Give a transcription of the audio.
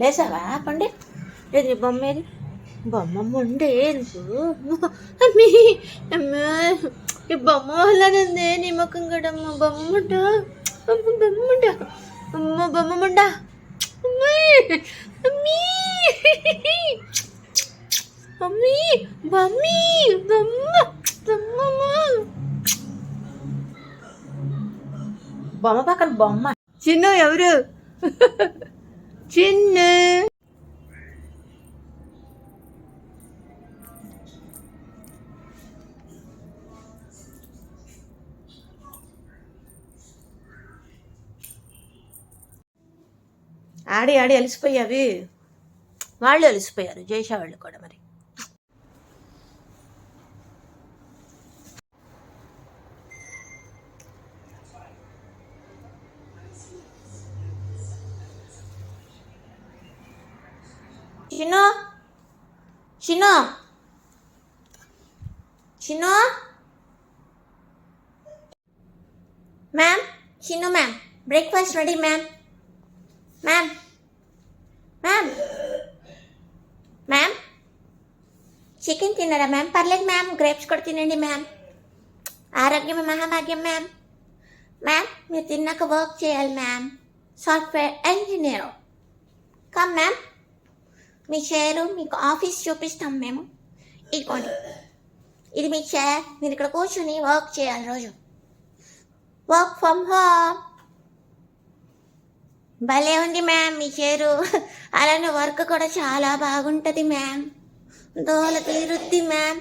లేసావా పండి? ఏది బొమ్మ ఏది? బొమ్మ ఉండే నువ్వు అమ్మీ అమ్మా, ఈ బొమ్మ వల్లనే నీ ముఖం కూడా బొమ్మముండ బొమ్మముండ అమ్మ బొమ్మముండ అమ్మీ అమ్మీ అమ్మీ బొమ్మీ బొమ్మ బొమ్మమ్మ బొమ్మ పక్కన బొమ్మ. చిన్ను ఎవరు? చిన్ను ఆడి ఆడి అలసిపోయావి. వాళ్ళు అలసిపోయారు, జైషా వాళ్ళు కూడా. మరి చిన్న చిన్న చిన్న ma'am, Chinnu ma'am, breakfast ready ma'am. Ma'am ma'am ma'am chicken తిన్నారా మ్యామ్? పర్లేదు మ్యామ్, గ్రేప్స్ కూడా తినండి మ్యామ్. ఆరోగ్యమే మహాభాగ్యం మ్యామ్. మ్యామ్ మీరు తిన్నాక వర్క్ చేయాలి ma'am. Software engineer. Come ma'am, మీ చైరు మీకు ఆఫీస్ చూపిస్తాం మేము. ఇదిగోండి, ఇది మీ చైర్. మీరు ఇక్కడ కూర్చొని వర్క్ చేయాలి రోజు. Work from home. భలే ఉంది మ్యామ్ మీ చైరు. అలానే వర్క్ కూడా చాలా బాగుంటుంది మ్యామ్. దోల తీరుద్ది మ్యామ్.